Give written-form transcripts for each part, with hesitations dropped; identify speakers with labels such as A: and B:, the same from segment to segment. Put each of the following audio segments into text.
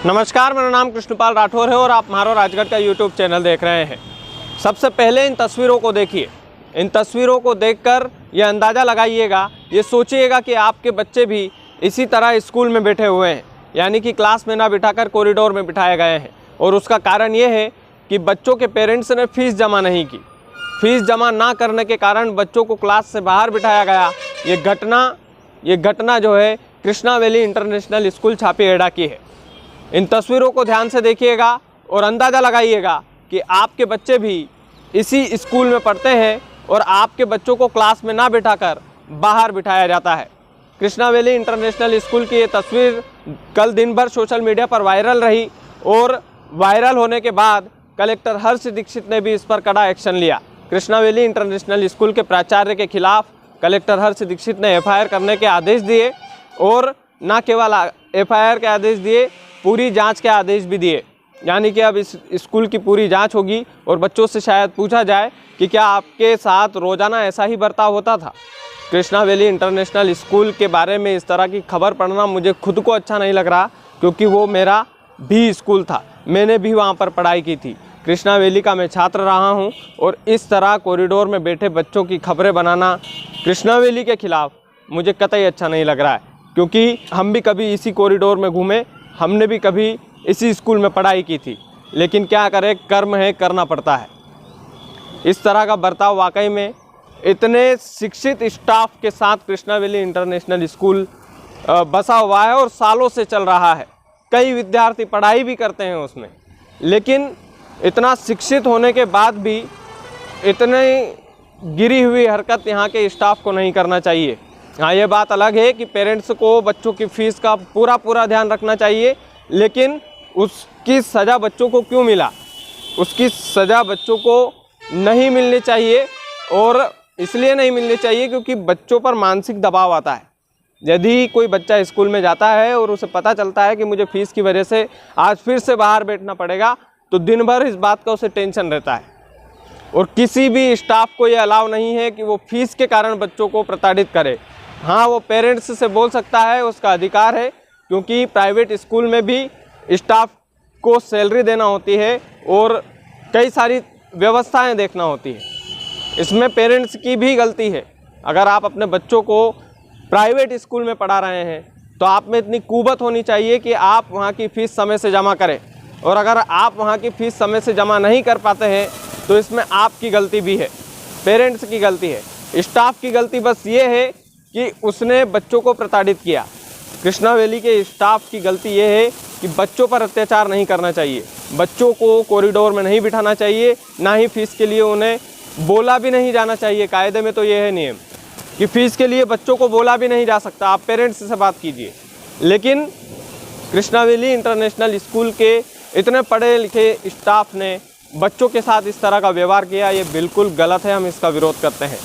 A: नमस्कार, मेरा नाम कृष्णपाल राठौर है और आप म्हारो राजगढ़ का यूट्यूब चैनल देख रहे हैं। सबसे पहले इन तस्वीरों को देखिए। इन तस्वीरों को देखकर ये अंदाज़ा लगाइएगा, ये सोचिएगा कि आपके बच्चे भी इसी तरह स्कूल में बैठे हुए हैं, यानी कि क्लास में ना बिठाकर कॉरिडोर में बिठाए गए हैं। और उसका कारण ये है कि बच्चों के पेरेंट्स ने फ़ीस जमा नहीं की। फ़ीस जमा ना करने के कारण बच्चों को क्लास से बाहर बिठाया गया। ये घटना जो है कृष्णा वैली इंटरनेशनल स्कूल छापी एड़ा की है। इन तस्वीरों को ध्यान से देखिएगा और अंदाज़ा लगाइएगा कि आपके बच्चे भी इसी स्कूल में पढ़ते हैं और आपके बच्चों को क्लास में ना बिठाकर बाहर बिठाया जाता है। कृष्णा वैली इंटरनेशनल स्कूल की ये तस्वीर कल दिन भर सोशल मीडिया पर वायरल रही और वायरल होने के बाद कलेक्टर हर्ष दीक्षित ने भी इस पर कड़ा एक्शन लिया। कृष्णा वैली इंटरनेशनल स्कूल के प्राचार्य के खिलाफ कलेक्टर हर्ष दीक्षित ने एफआईआर करने के आदेश दिए और न केवल एफआईआर के आदेश दिए, पूरी जांच के आदेश भी दिए। यानी कि अब इस स्कूल की पूरी जांच होगी और बच्चों से शायद पूछा जाए कि क्या आपके साथ रोज़ाना ऐसा ही बर्ताव होता था। कृष्णा वैली इंटरनेशनल स्कूल के बारे में इस तरह की खबर पढ़ना मुझे खुद को अच्छा नहीं लग रहा, क्योंकि वो मेरा भी स्कूल था, मैंने भी वहाँ पर पढ़ाई की थी। कृष्णा वैली का मैं छात्र रहा हूँ और इस तरह कॉरिडोर में बैठे बच्चों की खबरें बनाना कृष्णा वैली के खिलाफ मुझे कतई अच्छा नहीं लग रहा है, क्योंकि हम भी कभी इसी कॉरिडोर में घूमे, हमने भी कभी इसी स्कूल में पढ़ाई की थी। लेकिन क्या करें, कर्म है, करना पड़ता है। इस तरह का बर्ताव वाकई में इतने शिक्षित स्टाफ के साथ कृष्णा वैली इंटरनेशनल स्कूल बसा हुआ है और सालों से चल रहा है। कई विद्यार्थी पढ़ाई भी करते हैं उसमें, लेकिन इतना शिक्षित होने के बाद भी इतनी गिरी हुई हरकत यहाँ के स्टाफ को नहीं करना चाहिए। हाँ, ये बात अलग है कि पेरेंट्स को बच्चों की फ़ीस का पूरा ध्यान रखना चाहिए, लेकिन उसकी सज़ा बच्चों को क्यों मिला, उसकी सज़ा बच्चों को नहीं मिलनी चाहिए। और इसलिए नहीं मिलनी चाहिए क्योंकि बच्चों पर मानसिक दबाव आता है। यदि कोई बच्चा स्कूल में जाता है और उसे पता चलता है कि मुझे फ़ीस की वजह से आज फिर से बाहर बैठना पड़ेगा, तो दिन भर इस बात का उसे टेंशन रहता है। और किसी भी स्टाफ को ये अलाउ नहीं है कि वो फ़ीस के कारण बच्चों को प्रताड़ित करे। हाँ, वो पेरेंट्स से बोल सकता है, उसका अधिकार है, क्योंकि प्राइवेट स्कूल में भी स्टाफ को सैलरी देना होती है और कई सारी व्यवस्थाएं देखना होती है। इसमें पेरेंट्स की भी गलती है। अगर आप अपने बच्चों को प्राइवेट स्कूल में पढ़ा रहे हैं तो आप में इतनी कुवत होनी चाहिए कि आप वहाँ की फ़ीस समय से जमा करें। और अगर आप वहाँ की फ़ीस समय से जमा नहीं कर पाते हैं तो इसमें आपकी गलती भी है, पेरेंट्स की गलती है। स्टाफ की गलती बस ये है कि उसने बच्चों को प्रताड़ित किया। कृष्णा वैली के स्टाफ की गलती ये है कि बच्चों पर अत्याचार नहीं करना चाहिए, बच्चों को कॉरिडोर में नहीं बिठाना चाहिए, ना ही फ़ीस के लिए उन्हें बोला भी नहीं जाना चाहिए। कायदे में तो ये है नियम कि फ़ीस के लिए बच्चों को बोला भी नहीं जा सकता। आप पेरेंट्स से बात कीजिए। लेकिन कृष्णा वैली इंटरनेशनल स्कूल के इतने पढ़े लिखे स्टाफ ने बच्चों के साथ इस तरह का व्यवहार किया, ये बिल्कुल गलत है। हम इसका विरोध करते हैं।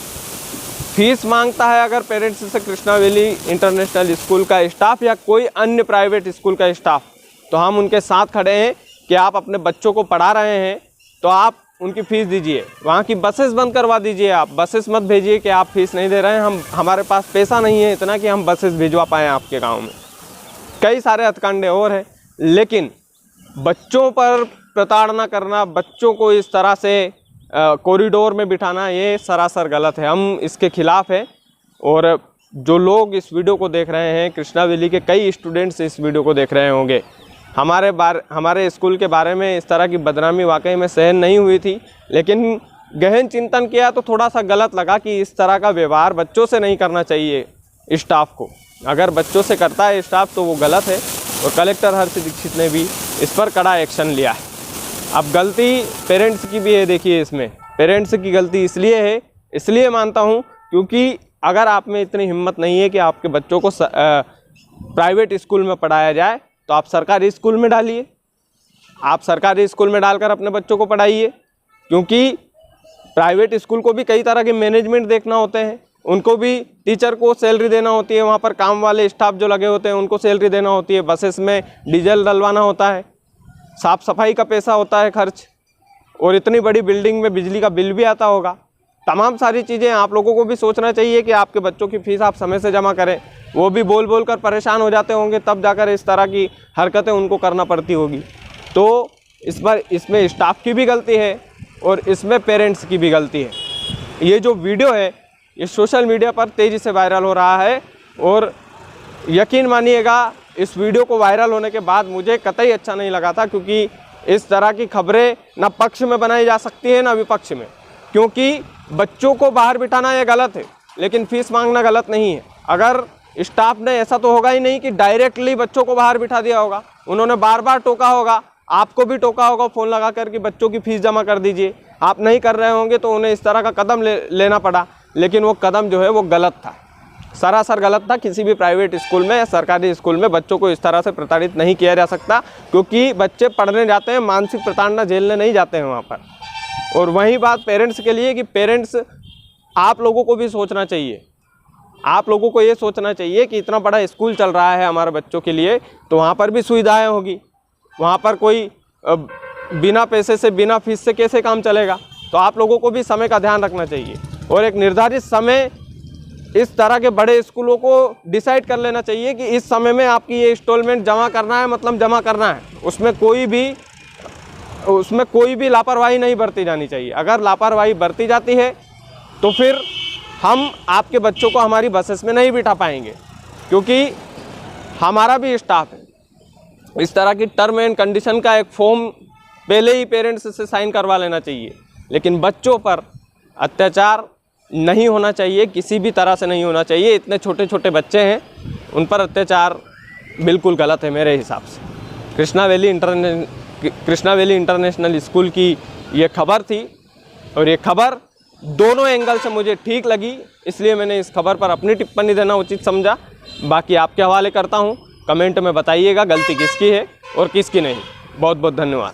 A: फ़ीस मांगता है अगर पेरेंट्स से कृष्णा वैली इंटरनेशनल स्कूल का स्टाफ या कोई अन्य प्राइवेट स्कूल का स्टाफ, तो हम उनके साथ खड़े हैं कि आप अपने बच्चों को पढ़ा रहे हैं तो आप उनकी फ़ीस दीजिए। वहाँ की बसेस बंद करवा दीजिए। आप बसेस मत भेजिए कि आप फ़ीस नहीं दे रहे हैं, हमारे पास पैसा नहीं है इतना कि हम बसेस भिजवा पाएँ आपके गाँव में। कई सारे हथकंडे और हैं, लेकिन बच्चों पर प्रताड़ना करना, बच्चों को इस तरह से कॉरिडोर में बिठाना, ये सरासर गलत है। हम इसके खिलाफ़ हैं। और जो लोग इस वीडियो को देख रहे हैं, कृष्णा वैली के कई स्टूडेंट्स इस वीडियो को देख रहे होंगे। हमारे स्कूल के बारे में इस तरह की बदनामी वाकई में सहन नहीं हुई थी, लेकिन गहन चिंतन किया तो थोड़ा सा गलत लगा कि इस तरह का व्यवहार बच्चों से नहीं करना चाहिए स्टाफ को। अगर बच्चों से करता है स्टाफ तो वो गलत है और कलेक्टर हर्ष दीक्षित ने भी इस पर कड़ा एक्शन लिया है। अब गलती पेरेंट्स की भी है। देखिए, इसमें पेरेंट्स की गलती इसलिए मानता हूँ क्योंकि अगर आप में इतनी हिम्मत नहीं है कि आपके बच्चों को प्राइवेट स्कूल में पढ़ाया जाए तो आप सरकारी स्कूल में डालिए। आप सरकारी स्कूल में डालकर अपने बच्चों को पढ़ाइए, क्योंकि प्राइवेट स्कूल को भी कई तरह के मैनेजमेंट देखना होते हैं। उनको भी टीचर को सैलरी देना होती है, वहाँ पर काम वाले स्टाफ जो लगे होते हैं उनको सैलरी देना होती है, बसेस में डीजल डलवाना होता है, साफ़ सफाई का पैसा होता है खर्च, और इतनी बड़ी बिल्डिंग में बिजली का बिल भी आता होगा। तमाम सारी चीज़ें आप लोगों को भी सोचना चाहिए कि आपके बच्चों की फ़ीस आप समय से जमा करें। वो भी बोल बोल कर परेशान हो जाते होंगे, तब जाकर इस तरह की हरकतें उनको करना पड़ती होगी। तो इसमें स्टाफ की भी गलती है और इसमें पेरेंट्स की भी गलती है। ये जो वीडियो है ये सोशल मीडिया पर तेज़ी से वायरल हो रहा है और यकीन मानिएगा इस वीडियो को वायरल होने के बाद मुझे कतई अच्छा नहीं लगा था, क्योंकि इस तरह की खबरें ना पक्ष में बनाई जा सकती है ना विपक्ष में। क्योंकि बच्चों को बाहर बिठाना ये गलत है, लेकिन फ़ीस मांगना गलत नहीं है। अगर स्टाफ ने ऐसा तो होगा ही नहीं कि डायरेक्टली बच्चों को बाहर बिठा दिया होगा, उन्होंने बार बार टोका होगा, आपको भी टोका होगा फ़ोन लगा कर कि बच्चों की फ़ीस जमा कर दीजिए। आप नहीं कर रहे होंगे तो उन्हें इस तरह का कदम लेना पड़ा, लेकिन वो कदम जो है वो गलत था, सरासर गलत था। किसी भी प्राइवेट स्कूल में या सरकारी स्कूल में बच्चों को इस तरह से प्रताड़ित नहीं किया जा सकता, क्योंकि बच्चे पढ़ने जाते हैं, मानसिक प्रताड़ना झेलने नहीं जाते हैं वहाँ पर। और वही बात पेरेंट्स के लिए कि पेरेंट्स आप लोगों को भी सोचना चाहिए, आप लोगों को ये सोचना चाहिए कि इतना बड़ा स्कूल चल रहा है हमारे बच्चों के लिए, तो वहाँ पर भी सुविधाएं होगी। वहाँ पर कोई बिना पैसे से बिना फीस से कैसे काम चलेगा? तो आप लोगों को भी समय का ध्यान रखना चाहिए और एक निर्धारित समय इस तरह के बड़े स्कूलों को डिसाइड कर लेना चाहिए कि इस समय में आपकी ये इंस्टॉलमेंट जमा करना है, मतलब जमा करना है। उसमें कोई भी लापरवाही नहीं बरती जानी चाहिए। अगर लापरवाही बरती जाती है तो फिर हम आपके बच्चों को हमारी बसेस में नहीं बिठा पाएंगे, क्योंकि हमारा भी स्टाफ है। इस तरह की टर्म एंड कंडीशन का एक फॉर्म पहले ही पेरेंट्स से साइन करवा लेना चाहिए, लेकिन बच्चों पर अत्याचार नहीं होना चाहिए, किसी भी तरह से नहीं होना चाहिए। इतने छोटे छोटे बच्चे हैं, उन पर अत्याचार बिल्कुल गलत है मेरे हिसाब से। कृष्णा वैली इंटरनेशनल स्कूल की ये खबर थी और ये खबर दोनों एंगल से मुझे ठीक लगी, इसलिए मैंने इस खबर पर अपनी टिप्पणी देना उचित समझा। बाकी आपके हवाले करता हूँ, कमेंट में बताइएगा गलती किसकी है और किसकी नहीं। बहुत बहुत धन्यवाद।